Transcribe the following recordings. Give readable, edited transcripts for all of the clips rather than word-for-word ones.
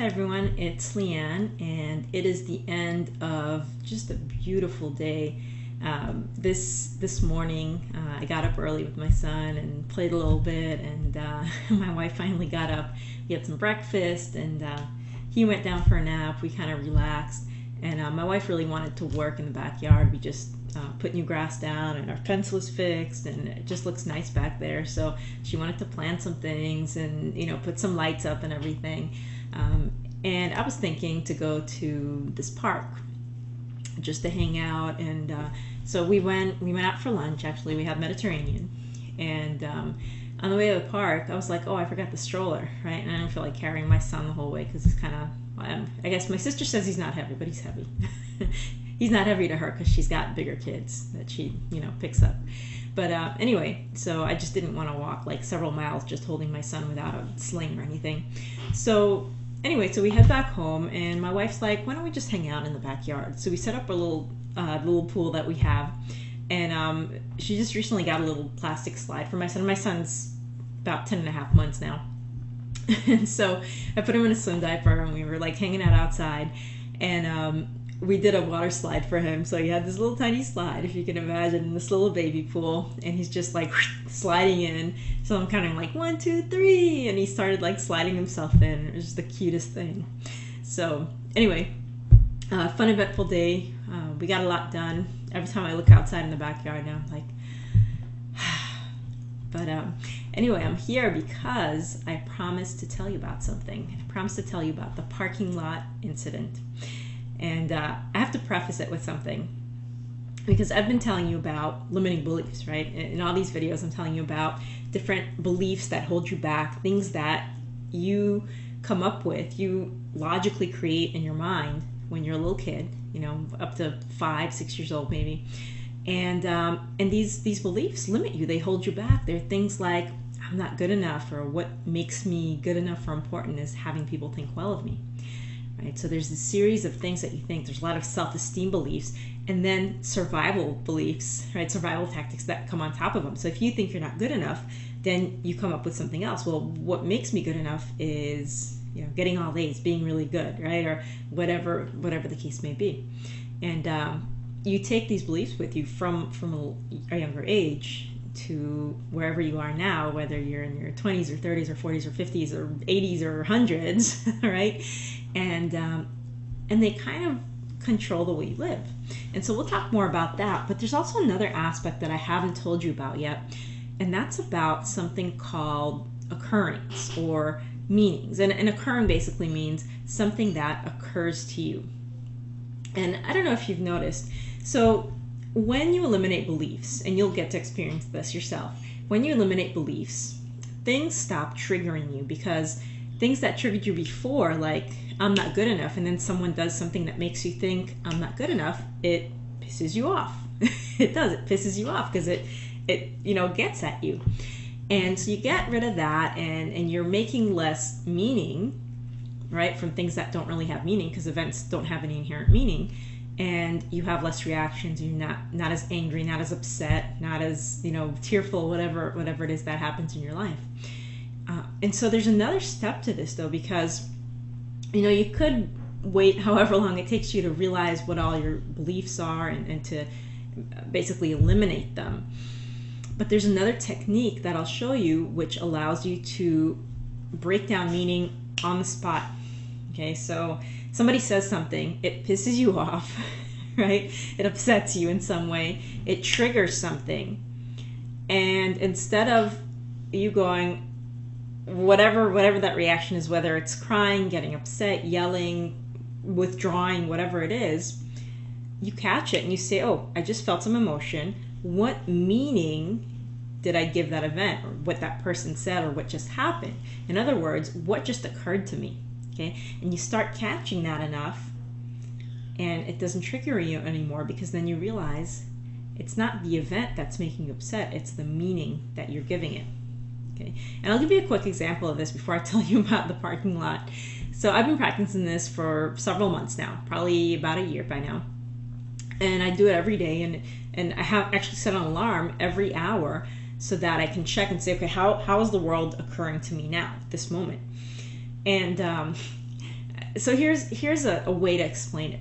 Hi everyone, it's Leanne, and it is the end of just a beautiful day. This morning, I got up early with my son and played a little bit, and my wife finally got up. We had some breakfast, and he went down for a nap. We kind of relaxed, and my wife really wanted to work in the backyard. We just put new grass down, and our fence was fixed, and it just looks nice back there. So she wanted to plant some things and put some lights up and everything. And I was thinking to go to this park just to hang out, and so we went out for lunch. Actually, we had Mediterranean, and on the way to the park, I was like, oh, I forgot the stroller, right? And I don't feel like carrying my son the whole way because he's kind of, I guess my sister says he's not heavy, but he's heavy. He's not heavy to her because she's got bigger kids that she picks up. But anyway, so I just didn't want to walk like several miles just holding my son without a sling or anything. So anyway, so we head back home, and my wife's like, why don't we just hang out in the backyard? So we set up a little pool that we have, and she just recently got a little plastic slide for my son. My son's about 10 and a half months now. And so I put him in a swim diaper, and we were like hanging out outside, and we did a water slide for him. So he had this little tiny slide, if you can imagine, in this little baby pool, and he's just like sliding in. So I'm kind of like 1, 2, 3, and he started like sliding himself in. It was just the cutest thing. So anyway, fun, eventful day. We got a lot done. Every time I look outside in the backyard now, I'm like, but anyway, I'm here because I promised to tell you about something. I promised to tell you about the parking lot incident. And I have to preface it with something, because I've been telling you about limiting beliefs, right? In all these videos, I'm telling you about different beliefs that hold you back, things that you come up with, you logically create in your mind when you're a little kid, up to 5, 6 years old maybe. And these beliefs limit you. They hold you back. They're things like, I'm not good enough, or what makes me good enough or important is having people think well of me. Right? So there's a series of things that you think. There's a lot of self-esteem beliefs, and then survival beliefs, right? Survival tactics that come on top of them. So if you think you're not good enough, then you come up with something else. Well, what makes me good enough is getting all A's, being really good, right? Or whatever the case may be. And you take these beliefs with you from a younger age to wherever you are now, whether you're in your 20s or 30s or 40s or 50s or 80s or hundreds, right? And they kind of control the way you live. And so we'll talk more about that. But there's also another aspect that I haven't told you about yet, and that's about something called occurrence or meanings. And occurring basically means something that occurs to you. And I don't know if you've noticed, so when you eliminate beliefs, and you'll get to experience this yourself, when you eliminate beliefs, things stop triggering you, because things that triggered you before, like I'm not good enough, and then someone does something that makes you think I'm not good enough, it pisses you off. It does. It pisses you off because it gets at you. And so you get rid of that, and you're making less meaning, right, from things that don't really have meaning, because events don't have any inherent meaning. And you have less reactions. You're not as angry, not as upset, not as tearful, whatever it is that happens in your life. And so there's another step to this, though, because you could wait however long it takes you to realize what all your beliefs are and to basically eliminate them. But there's another technique that I'll show you, which allows you to break down meaning on the spot. Okay, so somebody says something, it pisses you off, right? It upsets you in some way. It triggers something. And instead of you going, whatever that reaction is, whether it's crying, getting upset, yelling, withdrawing, whatever it is, you catch it and you say, oh, I just felt some emotion. What meaning did I give that event, or what that person said, or what just happened? In other words, what just occurred to me? Okay, and you start catching that enough, and it doesn't trigger you anymore, because then you realize it's not the event that's making you upset, it's the meaning that you're giving it. Okay, and I'll give you a quick example of this before I tell you about the parking lot. So I've been practicing this for several months now, probably about a year by now, and I do it every day, and I have actually set an alarm every hour so that I can check and say, okay, how is the world occurring to me now, at this moment? And So here's a way to explain it.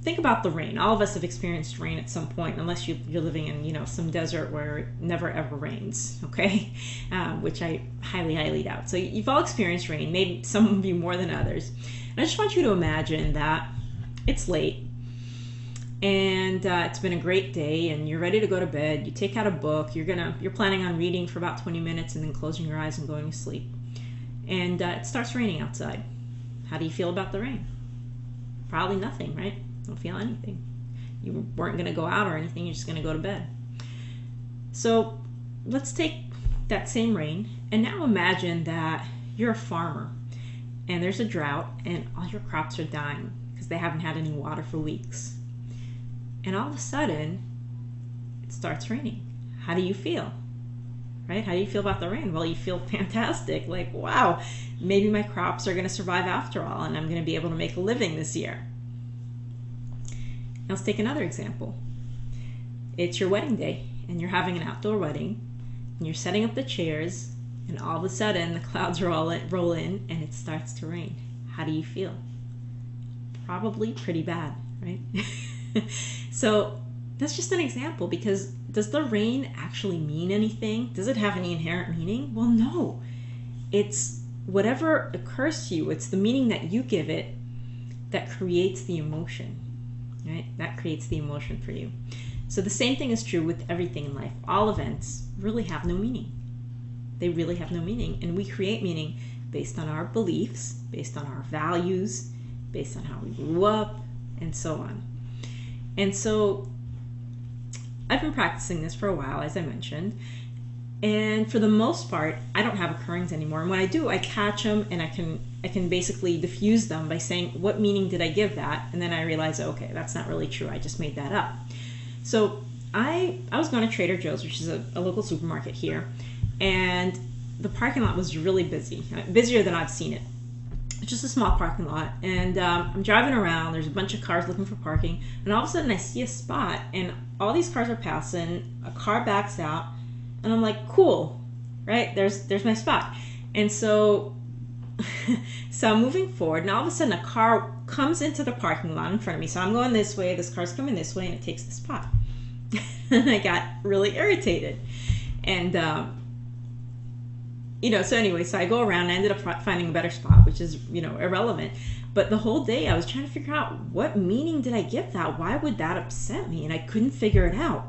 Think about the rain. All of us have experienced rain at some point, unless you're living in some desert where it never ever rains, okay? Which I highly doubt. So you've all experienced rain, maybe some of you more than others. And I just want you to imagine that it's late and it's been a great day and you're ready to go to bed. You take out a book. You're planning on reading for about 20 minutes and then closing your eyes and going to sleep. And it starts raining outside. How do you feel about the rain? Probably nothing, right? Don't feel anything. You weren't going to go out or anything. You're just going to go to bed. So let's take that same rain and now imagine that you're a farmer and there's a drought and all your crops are dying because they haven't had any water for weeks. And all of a sudden, it starts raining. How do you feel? Right? How do you feel about the rain? Well, you feel fantastic. Like, wow, maybe my crops are going to survive after all and I'm going to be able to make a living this year. Now let's take another example. It's your wedding day and you're having an outdoor wedding and you're setting up the chairs and all of a sudden the clouds roll in and it starts to rain. How do you feel? Probably pretty bad, right? So that's just an example, because does the rain actually mean anything? Does it have any inherent meaning? Well, no. It's whatever occurs to you. It's the meaning that you give it that creates the emotion. Right? That creates the emotion for you. So the same thing is true with everything in life. All events really have no meaning. They really have no meaning. And we create meaning based on our beliefs, based on our values, based on how we grew up, and so on. And so I've been practicing this for a while, as I mentioned. And for the most part, I don't have occurrings anymore. And when I do, I catch them and I can basically diffuse them by saying, what meaning did I give that? And then I realize, okay, that's not really true. I just made that up. So I was going to Trader Joe's, which is a local supermarket here. And the parking lot was really busy, busier than I've seen it. It's just a small parking lot. And I'm driving around. There's a bunch of cars looking for parking. And all of a sudden I see a spot and all these cars are passing. A car backs out. And I'm like, cool, right? There's my spot. And so I'm moving forward, and all of a sudden a car comes into the parking lot in front of me. So I'm going this way, this car's coming this way, and it takes the spot. And I got really irritated. And, so anyway, so I go around and I ended up finding a better spot, which is, irrelevant. But the whole day I was trying to figure out, what meaning did I give that? Why would that upset me? And I couldn't figure it out.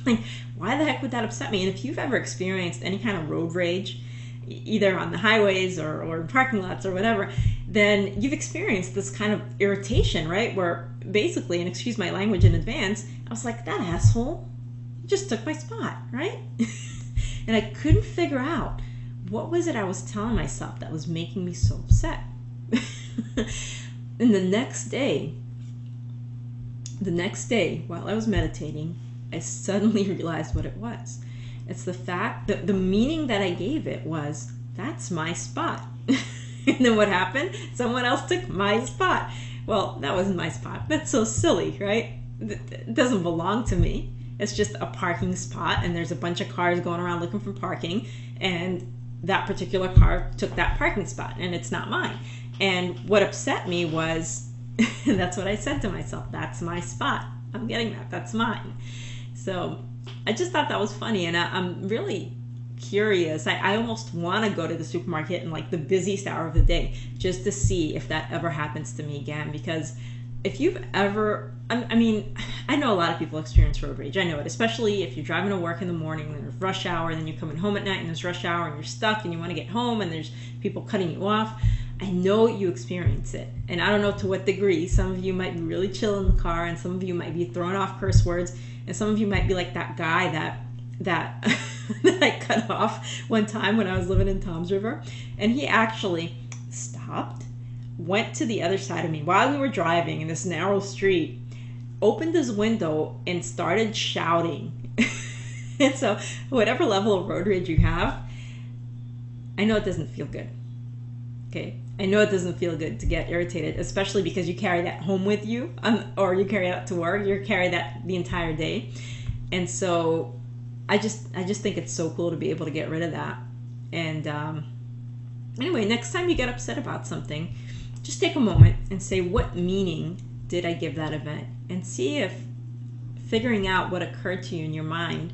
Like, why the heck would that upset me? And if you've ever experienced any kind of road rage, either on the highways or in parking lots or whatever, then you've experienced this kind of irritation, right? Where basically, and excuse my language in advance, I was like, that asshole just took my spot, right? And I couldn't figure out, what was it I was telling myself that was making me so upset? And the next day, while I was meditating, I suddenly realized what it was. It's the fact that the meaning that I gave it was, that's my spot. And then what happened? Someone else took my spot. Well, that wasn't my spot. That's so silly, right? It doesn't belong to me. It's just a parking spot and there's a bunch of cars going around looking for parking, and that particular car took that parking spot and it's not mine. And what upset me was, that's what I said to myself, that's my spot. I'm getting that. That's mine. So I just thought that was funny, and I'm really curious. I almost want to go to the supermarket in like the busiest hour of the day just to see if that ever happens to me again. Because if you've ever, I know a lot of people experience road rage. I know it, especially if you're driving to work in the morning and there's rush hour, and then you're coming home at night and there's rush hour and you're stuck and you want to get home and there's people cutting you off. I know you experience it, and I don't know to what degree. Some of you might be really chill in the car, and some of you might be throwing off curse words, and some of you might be like that guy that that I cut off one time when I was living in Toms River, and he actually stopped, went to the other side of me while we were driving in this narrow street, opened his window, and started shouting. And so whatever level of road rage you have, I know it doesn't feel good. Okay, I know it doesn't feel good to get irritated, especially because you carry that home with you, or you carry it to work. You carry that the entire day, and so I just think it's so cool to be able to get rid of that. And anyway, next time you get upset about something, just take a moment and say, what meaning did I give that event? And see if figuring out what occurred to you in your mind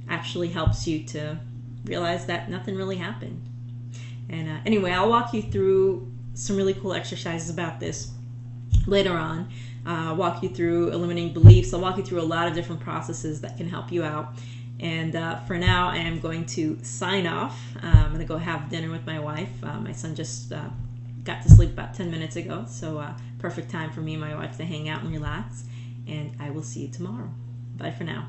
actually helps you to realize that nothing really happened. And anyway, I'll walk you through some really cool exercises about this later on. Walk you through eliminating beliefs. I'll walk you through a lot of different processes that can help you out. And for now, I am going to sign off. I'm going to go have dinner with my wife. My son just got to sleep about 10 minutes ago, so perfect time for me and my wife to hang out and relax. And I will see you tomorrow. Bye for now.